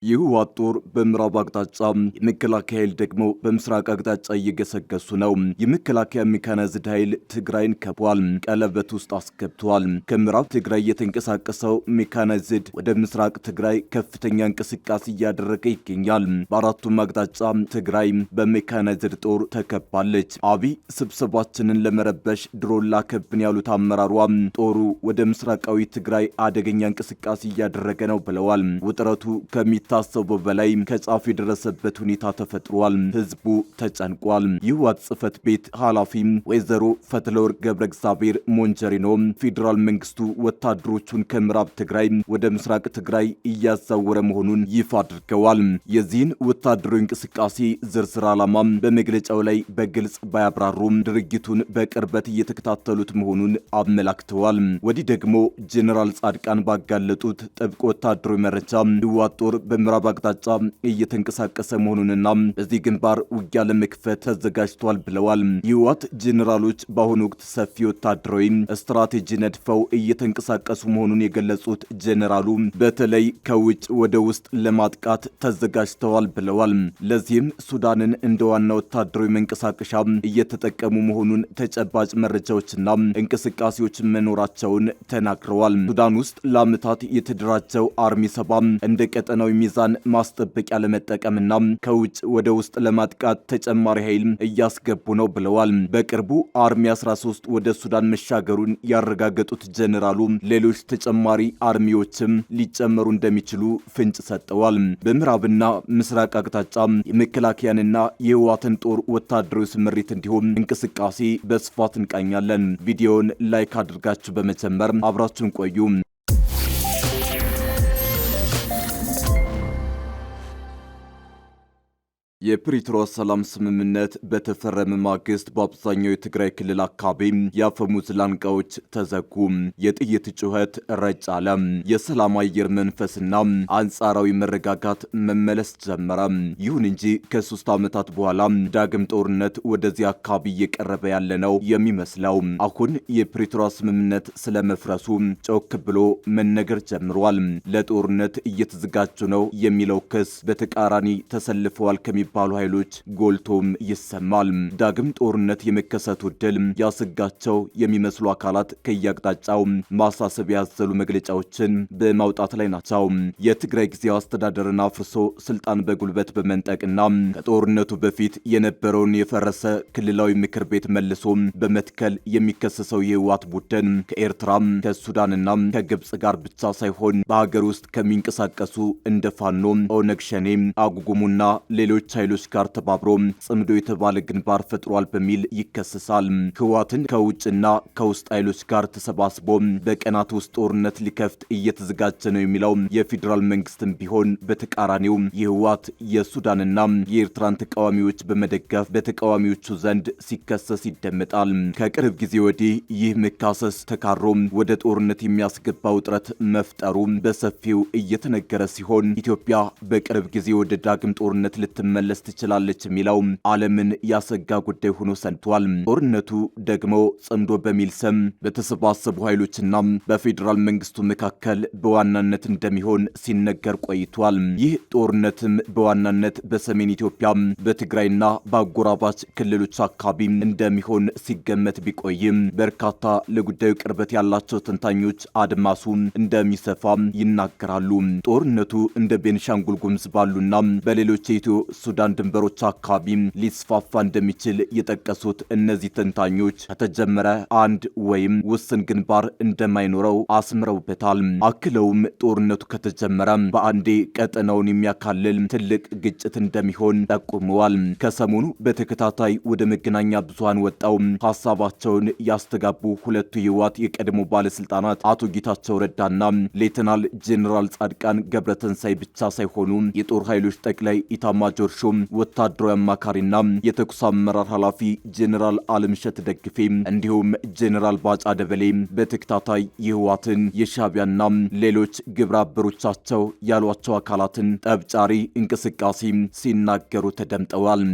የህወሓት ጦር በምዕራብ አቅጣጫ የመከላከያ ኃይል ደግሞ በምስራቅ አቅጣጫ እየገሰገሱ ነው። የመከላከያ ሜካናይዝድ ኃይል ትግራይን ከቧል፣ ቀለበት ውስጥ አስገብቷል። ከምዕራብ ትግራይ የተንቀሳቀሰው ሜካናይዝድ ወደ ምስራቅ ትግራይ ከፍተኛ እንቅስቃሴ እያደረገ ይገኛል። በአራቱም አቅጣጫ ትግራይ በሜካናይዝድ ጦር ተከባለች። አብይ ስብሰባችንን ለመረበሽ ድሮን ላከብን ያሉት አመራሯ ጦሩ ወደ ምስራቃዊ ትግራይ አደገኛ እንቅስቃሴ እያደረገ ነው ብለዋል። ውጥረቱ ታሰበው በላይ ከጫፍ የደረሰበት ሁኔታ ተፈጥሯል። ህዝቡ ተጨንቋል። የህወሓት ጽሕፈት ቤት ኃላፊ ወይዘሮ ፈትለወርቅ ገብረ እግዚአብሔር ሞንጀሪኖ ፌዴራል መንግስቱ ወታደሮቹን ከምዕራብ ትግራይ ወደ ምስራቅ ትግራይ እያዛወረ መሆኑን ይፋ አድርገዋል። የዚህን ወታደራዊ እንቅስቃሴ ዝርዝር ዓላማ በመግለጫው ላይ በግልጽ ባያብራሩም ድርጊቱን በቅርበት እየተከታተሉት መሆኑን አመላክተዋል። ወዲህ ደግሞ ጄኔራል ጻድቃን ባጋለጡት ጥብቅ ወታደራዊ መረጃ ህወሓት ጦር በምዕራብ አቅጣጫ እየተንቀሳቀሰ መሆኑንና በዚህ ግንባር ውጊያ ለመክፈት ተዘጋጅቷል ብለዋል። የህወሓት ጄኔራሎች በአሁኑ ወቅት ሰፊ ወታደራዊ ስትራቴጂ ነድፈው እየተንቀሳቀሱ መሆኑን የገለጹት ጄኔራሉ በተለይ ከውጭ ወደ ውስጥ ለማጥቃት ተዘጋጅተዋል ብለዋል። ለዚህም ሱዳንን እንደ ዋና ወታደራዊ መንቀሳቀሻ እየተጠቀሙ መሆኑን ተጨባጭ መረጃዎችና እንቅስቃሴዎች መኖራቸውን ተናግረዋል። ሱዳን ውስጥ ለዓመታት የተደራጀው አርሚ 7 እንደ ቀጠናዊ ሚዛን ማስጠበቂያ ለመጠቀምና ከውጭ ወደ ውስጥ ለማጥቃት ተጨማሪ ኃይል እያስገቡ ነው ብለዋል። በቅርቡ አርሚ 13 ወደ ሱዳን መሻገሩን ያረጋገጡት ጄኔራሉ ሌሎች ተጨማሪ አርሚዎችም ሊጨመሩ እንደሚችሉ ፍንጭ ሰጥተዋል። በምዕራብና ምስራቅ አቅጣጫ የመከላከያንና የህወሓትን ጦር ወታደራዊ ስምሪት እንዲሁም እንቅስቃሴ በስፋት እንቃኛለን። ቪዲዮውን ላይክ አድርጋችሁ በመጀመር አብራችሁን ቆዩ። የፕሪቶሪያ ሰላም ስምምነት በተፈረመ ማግስት በአብዛኛው የትግራይ ክልል አካባቢ የአፈሙዝ ላንቃዎች ተዘጉ። የጥይት ጩኸት ረጭ አለ። የሰላም አየር መንፈስና አንጻራዊ መረጋጋት መመለስ ጀመረ። ይሁን እንጂ ከ3 ዓመታት በኋላ ዳግም ጦርነት ወደዚህ አካባቢ እየቀረበ ያለ ነው የሚመስለው። አሁን የፕሪቶሪያ ስምምነት ስለመፍረሱ ጮክ ብሎ መነገር ጀምሯል። ለጦርነት እየተዘጋጁ ነው የሚለው ክስ በተቃራኒ ተሰልፈዋል ባሉ ኃይሎች ጎልቶም ይሰማል። ዳግም ጦርነት የመከሰቱ ዕድል ያሰጋቸው የሚመስሉ አካላት ከየአቅጣጫው ማሳሰቢያ ያዘሉ መግለጫዎችን በማውጣት ላይ ናቸው። የትግራይ ጊዜያዊ አስተዳደርን አፍርሶ ስልጣን በጉልበት በመንጠቅና ከጦርነቱ በፊት የነበረውን የፈረሰ ክልላዊ ምክር ቤት መልሶ በመትከል የሚከሰሰው የህወሓት ቡድን ከኤርትራ ከሱዳንና ከግብጽ ጋር ብቻ ሳይሆን በሀገር ውስጥ ከሚንቀሳቀሱ እንደ ፋኖ፣ ኦነግ ሸኔ፣ አጉጉሙና ሌሎች ኃይሎች ጋር ተባብሮ ጽምዶ የተባለ ግንባር ፈጥሯል በሚል ይከሰሳል። ህወሓትን ከውጭና ከውስጥ ኃይሎች ጋር ተሰባስቦ በቀናት ውስጥ ጦርነት ሊከፍት እየተዘጋጀ ነው የሚለው የፌዴራል መንግስትም ቢሆን በተቃራኒው የህወሓት የሱዳንና የኤርትራን ተቃዋሚዎች በመደገፍ በተቃዋሚዎቹ ዘንድ ሲከሰስ ይደመጣል። ከቅርብ ጊዜ ወዲህ ይህ መካሰስ ተካሮ ወደ ጦርነት የሚያስገባ ውጥረት መፍጠሩ በሰፊው እየተነገረ ሲሆን ኢትዮጵያ በቅርብ ጊዜ ወደ ዳግም ጦርነት ልትመለስ ትችላለች የሚለው ዓለምን ያሰጋ ጉዳይ ሆኖ ሰንቷል። ጦርነቱ ደግሞ ጽምዶ በሚል ስም በተሰባሰቡ ኃይሎችና በፌዴራል መንግስቱ መካከል በዋናነት እንደሚሆን ሲነገር ቆይቷል። ይህ ጦርነትም በዋናነት በሰሜን ኢትዮጵያ በትግራይና በአጎራባች ክልሎች አካባቢ እንደሚሆን ሲገመት ቢቆይም በርካታ ለጉዳዩ ቅርበት ያላቸው ተንታኞች አድማሱ እንደሚሰፋ ይናገራሉ። ጦርነቱ እንደ ቤንሻንጉል ጉሙዝ ባሉና በሌሎች የኢትዮ ሱዳን ድንበሮች አካባቢ ሊስፋፋ እንደሚችል የጠቀሱት እነዚህ ተንታኞች ከተጀመረ አንድ ወይም ውስን ግንባር እንደማይኖረው አስምረውበታል። አክለውም ጦርነቱ ከተጀመረ በአንዴ ቀጠናውን የሚያካልል ትልቅ ግጭት እንደሚሆን ጠቁመዋል። ከሰሞኑ በተከታታይ ወደ መገናኛ ብዙሃን ወጣው ሀሳባቸውን ያስተጋቡ ሁለቱ የህወሓት የቀድሞ ባለስልጣናት አቶ ጌታቸው ረዳና ሌተናል ጄኔራል ጻድቃን ገብረተንሳይ ብቻ ሳይሆኑ የጦር ኃይሎች ጠቅላይ ኢታማጆር ሹም ወታደራዊ አማካሪና የተኩስ አመራር ኃላፊ ጄኔራል አለምሸት ደግፌ እንዲሁም ጄኔራል ባጫ ደበሌ በተከታታይ የህወሓትን የሻዕቢያና ሌሎች ግብረ አበሮቻቸው ያሏቸው አካላትን ጠብጫሪ እንቅስቃሴ ሲናገሩ ተደምጠዋል።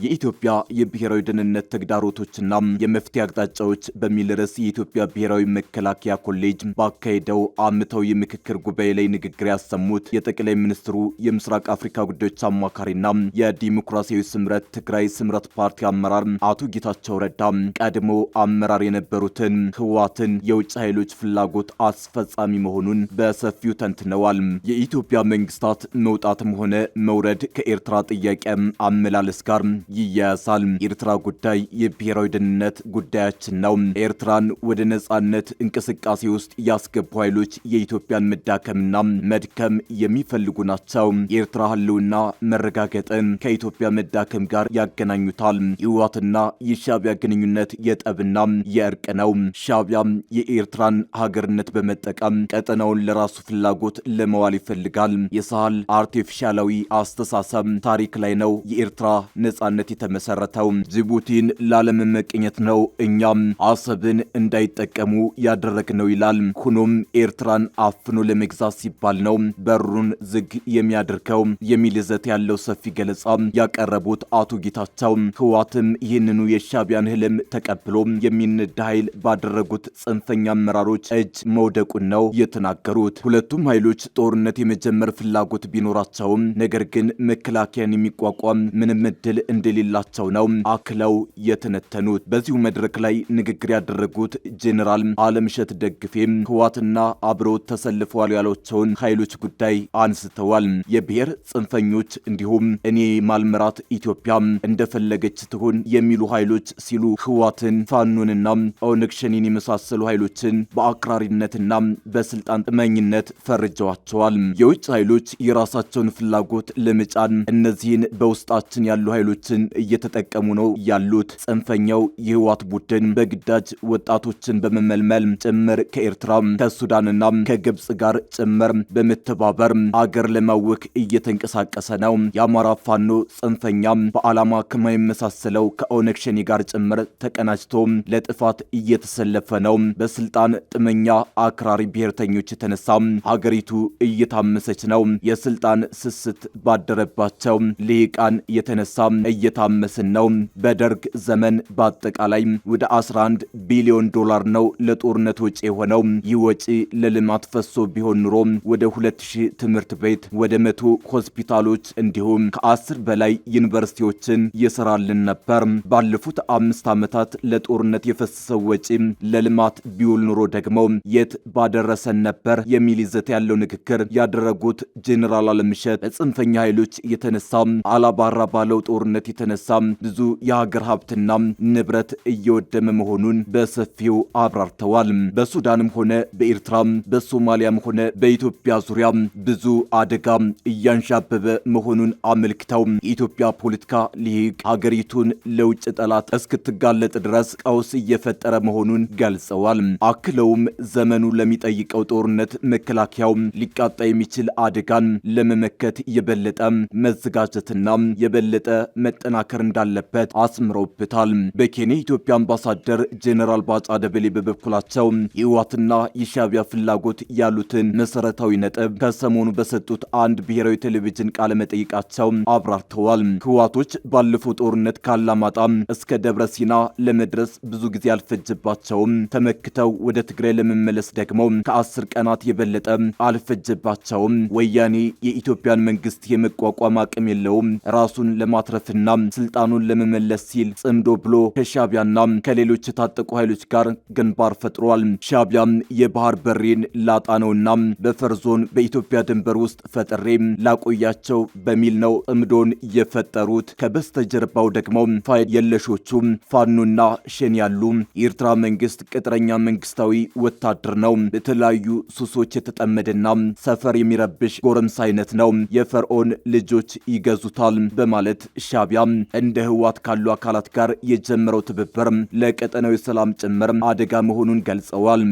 የኢትዮጵያ የብሔራዊ ደህንነት ተግዳሮቶችና የመፍትሄ አቅጣጫዎች በሚል ርዕስ የኢትዮጵያ ብሔራዊ መከላከያ ኮሌጅ ባካሄደው ዓመታዊ የምክክር ጉባኤ ላይ ንግግር ያሰሙት የጠቅላይ ሚኒስትሩ የምስራቅ አፍሪካ ጉዳዮች አማካሪና የዲሞክራሲያዊ ስምረት ትግራይ ስምረት ፓርቲ አመራር አቶ ጌታቸው ረዳ ቀድሞ አመራር የነበሩትን ህወሓትን የውጭ ኃይሎች ፍላጎት አስፈጻሚ መሆኑን በሰፊው ተንትነዋል። የኢትዮጵያ መንግስታት መውጣትም ሆነ መውረድ ከኤርትራ ጥያቄ አመላለስ ጋር ይያያዛል። የኤርትራ ጉዳይ የብሔራዊ ደህንነት ጉዳያችን ነው። ኤርትራን ወደ ነጻነት እንቅስቃሴ ውስጥ ያስገቡ ኃይሎች የኢትዮጵያን መዳከምና መድከም የሚፈልጉ ናቸው። የኤርትራ ህልውና መረጋገጥን ከኢትዮጵያ መዳከም ጋር ያገናኙታል። የህወሓትና የሻዕቢያ ግንኙነት የጠብና የእርቅ ነው። ሻዕቢያ የኤርትራን ሀገርነት በመጠቀም ቀጠናውን ለራሱ ፍላጎት ለመዋል ይፈልጋል። የሳህል አርቲፊሻላዊ አስተሳሰብ ታሪክ ላይ ነው የኤርትራ ነጻነት የተመሰረተው። ጅቡቲን ላለመመቀኘት ነው እኛም አሰብን እንዳይጠቀሙ ያደረግነው ይላል። ሆኖም ኤርትራን አፍኖ ለመግዛት ሲባል ነው በሩን ዝግ የሚያደርገው የሚል ይዘት ያለው ሰፊ ገለጻ ያቀረቡት አቶ ጌታቸው ህወሓትም ይህንኑ የሻዕቢያን ህልም ተቀብሎ የሚነዳ ኃይል ባደረጉት ጽንፈኛ አመራሮች እጅ መውደቁን ነው የተናገሩት። ሁለቱም ኃይሎች ጦርነት የመጀመር ፍላጎት ቢኖራቸውም ነገር ግን መከላከያን የሚቋቋም ምንም እድል እንደሌላቸው ነው አክለው የተነተኑት። በዚሁ መድረክ ላይ ንግግር ያደረጉት ጄኔራል አለምሸት ደግፌ ህወሓትና አብረውት ተሰልፈዋል ያሏቸውን ኃይሎች ጉዳይ አንስተዋል። የብሔር ጽንፈኞች እንዲሁም እኔ ማልመራት ኢትዮጵያ እንደፈለገች ትሁን የሚሉ ኃይሎች ሲሉ ህወሓትን፣ ፋኖንና ኦነግ ሸኔን የመሳሰሉ ኃይሎችን በአክራሪነትና በስልጣን ጥመኝነት ፈርጀዋቸዋል። የውጭ ኃይሎች የራሳቸውን ፍላጎት ለመጫን እነዚህን በውስጣችን ያሉ ኃይሎችን እየተጠቀሙ ነው ያሉት። ጽንፈኛው የህወሓት ቡድን በግዳጅ ወጣቶችን በመመልመል ጭምር ከኤርትራ ከሱዳንና ከግብጽ ጋር ጭምር በመተባበር አገር ለማወክ እየተንቀሳቀሰ ነው። የአማራ ፋኖ ጽንፈኛ በዓላማ ከማይመሳሰለው ከኦነግ ሸኔ ጋር ጭምር ተቀናጅቶ ለጥፋት እየተሰለፈ ነው። በስልጣን ጥመኛ አክራሪ ብሔርተኞች የተነሳ ሀገሪቱ እየታመሰች ነው። የስልጣን ስስት ባደረባቸው ልሂቃን የተነሳ እየታመስን ነው። በደርግ ዘመን በአጠቃላይ ወደ 11 ቢሊዮን ዶላር ነው ለጦርነት ወጪ የሆነው። ይህ ወጪ ለልማት ፈሶ ቢሆን ኑሮ ወደ 2000 ትምህርት ቤት፣ ወደ 100 ሆስፒታሎች እንዲሁም ከ10 በላይ ዩኒቨርሲቲዎችን ይሰራልን ነበር። ባለፉት 5 ዓመታት ለጦርነት የፈሰሰው ወጪ ለልማት ቢውል ኑሮ ደግሞ የት ባደረሰን ነበር የሚል ይዘት ያለው ንግግር ያደረጉት ጄኔራል አለምሸት በጽንፈኛ ኃይሎች የተነሳ አላባራ ባለው ጦርነት የተነሳ ብዙ የሀገር ሀብትና ንብረት እየወደመ መሆኑን በሰፊው አብራርተዋል። በሱዳንም ሆነ በኤርትራ በሶማሊያም ሆነ በኢትዮጵያ ዙሪያ ብዙ አደጋ እያንዣበበ መሆኑን አመልክተው የኢትዮጵያ ፖለቲካ ሊቅ ሀገሪቱን ለውጭ ጠላት እስክትጋለጥ ድረስ ቀውስ እየፈጠረ መሆኑን ገልጸዋል። አክለውም ዘመኑ ለሚጠይቀው ጦርነት መከላከያው ሊቃጣ የሚችል አደጋን ለመመከት የበለጠ መዘጋጀትና የበለጠ መጠናከር እንዳለበት አስምረውበታል። በኬንያ ኢትዮጵያ አምባሳደር ጄኔራል ባጫ ደበሌ በበኩላቸው የህወሓትና የሻዕቢያ ፍላጎት ያሉትን መሰረታዊ ነጥብ ከሰሞኑ በሰጡት አንድ ብሔራዊ ቴሌቪዥን ቃለ መጠይቃቸው አብራርተዋል። ህወሓቶች ባለፈው ጦርነት ካላማጣ እስከ ደብረ ሲና ለመድረስ ብዙ ጊዜ አልፈጀባቸውም። ተመክተው ወደ ትግራይ ለመመለስ ደግሞ ከ10 ቀናት የበለጠ አልፈጀባቸውም። ወያኔ የኢትዮጵያን መንግስት የመቋቋም አቅም የለውም። ራሱን ለማትረፍና ስልጣኑን ለመመለስ ሲል ጽምዶ ብሎ ከሻዕቢያና ከሌሎች የታጠቁ ኃይሎች ጋር ግንባር ፈጥሯል። ሻዕቢያ የባህር በሬን ላጣ ነውና በፈር ዞን በኢትዮጵያ ድንበር ውስጥ ፈጥሬ ላቆያቸው በሚል ነው ጽምዶን የፈጠሩት። ከበስተጀርባው ደግሞ ፋይል የለሾቹ ፋኖና ሸኔ ያሉ የኤርትራ መንግስት ቅጥረኛ መንግስታዊ ወታደር ነው። በተለያዩ ሱሶች የተጠመደና ሰፈር የሚረብሽ ጎረምሳ አይነት ነው። የፈርዖን ልጆች ይገዙታል በማለት ሻዕቢያ እንደ ህወሓት ካሉ አካላት ጋር የጀመረው ትብብር ለቀጠናዊ ሰላም ጭምር አደጋ መሆኑን ገልጸዋል።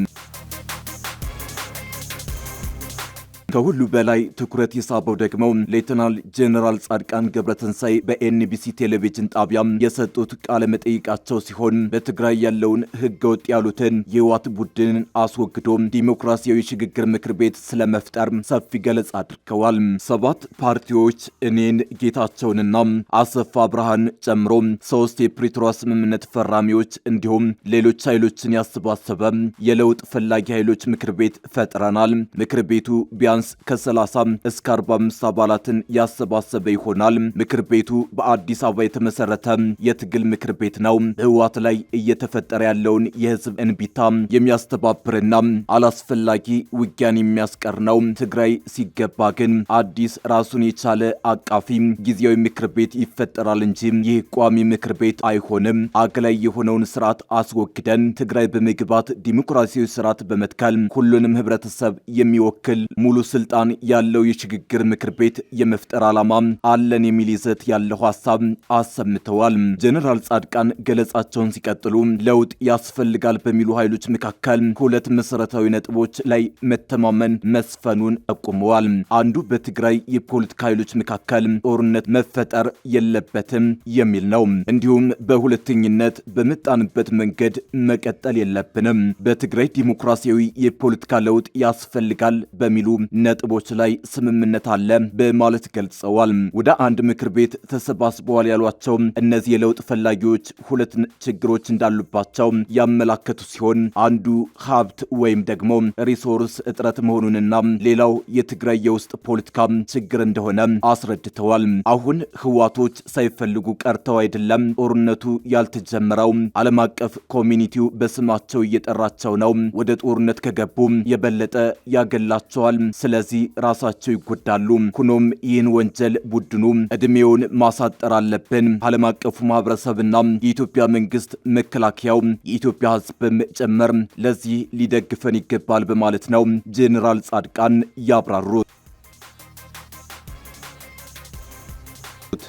ከሁሉ በላይ ትኩረት የሳበው ደግሞ ሌተናል ጄኔራል ጻድቃን ገብረትንሳኤ በኤንቢሲ ቴሌቪዥን ጣቢያ የሰጡት ቃለ መጠይቃቸው ሲሆን በትግራይ ያለውን ህገወጥ ያሉትን የህወሓት ቡድንን አስወግዶ ዲሞክራሲያዊ ሽግግር ምክር ቤት ስለመፍጠር ሰፊ ገለጻ አድርገዋል። 7 ፓርቲዎች እኔን ጌታቸውንና አሰፋ ብርሃን ጨምሮ 3 የፕሪቶሪያ ስምምነት ፈራሚዎች እንዲሁም ሌሎች ኃይሎችን ያሰባሰበ የለውጥ ፈላጊ ኃይሎች ምክር ቤት ፈጥረናል። ምክር ቤቱ ቢያንስ ከ30 እስከ 45 አባላትን ያሰባሰበ ይሆናል። ምክር ቤቱ በአዲስ አበባ የተመሰረተ የትግል ምክር ቤት ነው። ህወሓት ላይ እየተፈጠረ ያለውን የህዝብ እንቢታ የሚያስተባብርና አላስፈላጊ ውጊያን የሚያስቀር ነው። ትግራይ ሲገባ ግን አዲስ ራሱን የቻለ አቃፊ ጊዜያዊ ምክር ቤት ይፈጠራል እንጂ ይህ ቋሚ ምክር ቤት አይሆንም። አግላይ የሆነውን ስርዓት አስወግደን ትግራይ በመግባት ዲሞክራሲያዊ ስርዓት በመትከል ሁሉንም ህብረተሰብ የሚወክል ሙሉ ስልጣን ያለው የሽግግር ምክር ቤት የመፍጠር ዓላማ አለን የሚል ይዘት ያለው ሐሳብ አሰምተዋል። ጄኔራል ጻድቃን ገለጻቸውን ሲቀጥሉ ለውጥ ያስፈልጋል በሚሉ ኃይሎች መካከል 2 መሰረታዊ ነጥቦች ላይ መተማመን መስፈኑን ጠቁመዋል። አንዱ በትግራይ የፖለቲካ ኃይሎች መካከል ጦርነት መፈጠር የለበትም የሚል ነው። እንዲሁም በሁለተኝነት በመጣንበት መንገድ መቀጠል የለብንም፣ በትግራይ ዲሞክራሲያዊ የፖለቲካ ለውጥ ያስፈልጋል በሚሉ ነጥቦች ላይ ስምምነት አለ በማለት ገልጸዋል። ወደ አንድ ምክር ቤት ተሰባስበዋል ያሏቸው እነዚህ የለውጥ ፈላጊዎች 2 ችግሮች እንዳሉባቸው ያመላከቱ ሲሆን አንዱ ሀብት ወይም ደግሞ ሪሶርስ እጥረት መሆኑንና ሌላው የትግራይ የውስጥ ፖለቲካ ችግር እንደሆነ አስረድተዋል። አሁን ህዋቶች ሳይፈልጉ ቀርተው አይደለም ጦርነቱ ያልተጀመረው፣ ዓለም አቀፍ ኮሚኒቲው በስማቸው እየጠራቸው ነው። ወደ ጦርነት ከገቡ የበለጠ ያገላቸዋል፣ ስለዚህ ራሳቸው ይጎዳሉ። ሆኖም ይህን ወንጀል ቡድኑ እድሜውን ማሳጠር አለብን። ዓለም አቀፉ ማህበረሰብና የኢትዮጵያ መንግስት፣ መከላከያው፣ የኢትዮጵያ ህዝብም ጭምር ለዚህ ሊደግፈን ይገባል በማለት ነው ጄኔራል ጻድቃን ያብራሩት።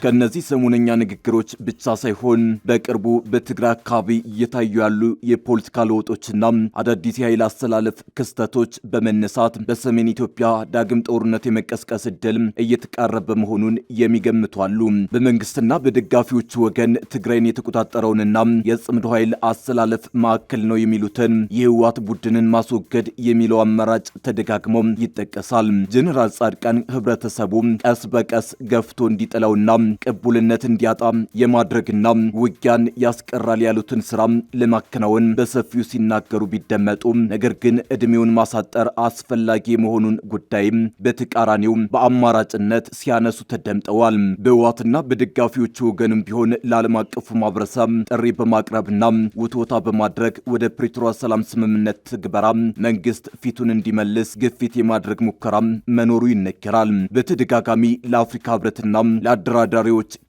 ከነዚህ ሰሞነኛ ንግግሮች ብቻ ሳይሆን በቅርቡ በትግራይ አካባቢ እየታዩ ያሉ የፖለቲካ ለውጦችና አዳዲስ የኃይል አስተላለፍ ክስተቶች በመነሳት በሰሜን ኢትዮጵያ ዳግም ጦርነት የመቀስቀስ ዕድል እየተቃረበ መሆኑን የሚገምቱ አሉ። በመንግስትና በደጋፊዎቹ ወገን ትግራይን የተቆጣጠረውንና የጽምዶ ኃይል አስተላለፍ ማዕከል ነው የሚሉትን የህወሓት ቡድንን ማስወገድ የሚለው አማራጭ ተደጋግሞ ይጠቀሳል። ጄኔራል ጻድቃን ህብረተሰቡ ቀስ በቀስ ገፍቶ እንዲጥለውና ቅቡልነት እንዲያጣ የማድረግና ውጊያን ያስቀራል ያሉትን ስራ ለማከናወን በሰፊው ሲናገሩ ቢደመጡ፣ ነገር ግን እድሜውን ማሳጠር አስፈላጊ መሆኑን ጉዳይ በተቃራኒው በአማራጭነት ሲያነሱ ተደምጠዋል። በህወሓትና በደጋፊዎቹ ወገንም ቢሆን ለዓለም አቀፉ ማህበረሰብ ጥሪ በማቅረብና ውትወታ በማድረግ ወደ ፕሪቶሪያ ሰላም ስምምነት ትግበራ መንግስት ፊቱን እንዲመልስ ግፊት የማድረግ ሙከራ መኖሩ ይነገራል። በተደጋጋሚ ለአፍሪካ ህብረትና ለአደራዳሪዎች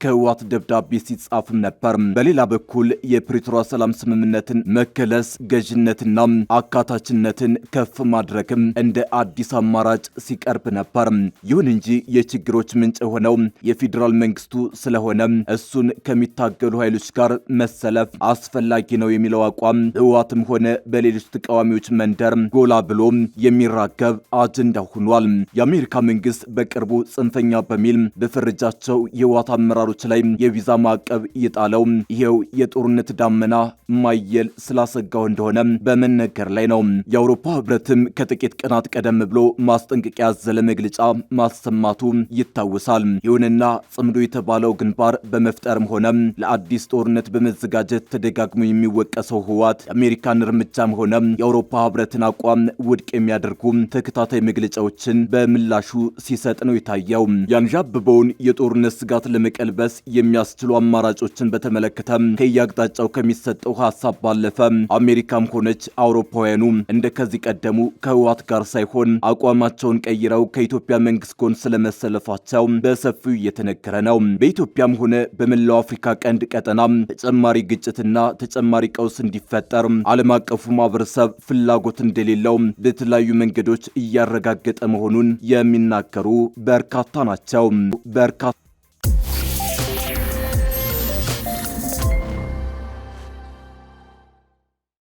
ከህወሓት ደብዳቤ ሲጻፍም ነበር። በሌላ በኩል የፕሪቶሪያ ሰላም ስምምነትን መከለስ፣ ገዥነትና አካታችነትን ከፍ ማድረግም እንደ አዲስ አማራጭ ሲቀርብ ነበር። ይሁን እንጂ የችግሮች ምንጭ የሆነው የፌዴራል መንግስቱ ስለሆነ እሱን ከሚታገሉ ኃይሎች ጋር መሰለፍ አስፈላጊ ነው የሚለው አቋም ህወሓትም ሆነ በሌሎች ተቃዋሚዎች መንደር ጎላ ብሎ የሚራገብ አጀንዳ ሆኗል። የአሜሪካ መንግስት በቅርቡ ጽንፈኛ በሚል በፈረጃቸው የህወሓት አመራሮች ላይ የቪዛ ማዕቀብ የጣለው ይሄው የጦርነት ዳመና ማየል ስላሰጋው እንደሆነ በመነገር ላይ ነው። የአውሮፓ ህብረትም ከጥቂት ቀናት ቀደም ብሎ ማስጠንቀቂያ ያዘለ መግለጫ ማሰማቱ ይታወሳል። ይሁንና ጽምዶ የተባለው ግንባር በመፍጠርም ሆነ ለአዲስ ጦርነት በመዘጋጀት ተደጋግሞ የሚወቀሰው ህወሓት የአሜሪካን እርምጃም ሆነ የአውሮፓ ህብረትን አቋም ውድቅ የሚያደርጉ ተከታታይ መግለጫዎችን በምላሹ ሲሰጥ ነው የታየው። ያንዣበበውን የጦርነት ስጋት ለመቀልበስ የሚያስችሉ አማራጮችን በተመለከተ ከየአቅጣጫው ከሚሰጠው ሐሳብ ባለፈ አሜሪካም ሆነች አውሮፓውያኑ እንደ ከዚህ ቀደሙ ከህወሓት ጋር ሳይሆን አቋማቸውን ቀይረው ከኢትዮጵያ መንግስት ጎን ስለመሰለፋቸው በሰፊው እየተነገረ ነው። በኢትዮጵያም ሆነ በመላው አፍሪካ ቀንድ ቀጠና ተጨማሪ ግጭትና ተጨማሪ ቀውስ እንዲፈጠር ዓለም አቀፉ ማህበረሰብ ፍላጎት እንደሌለው በተለያዩ መንገዶች እያረጋገጠ መሆኑን የሚናገሩ በርካታ ናቸው።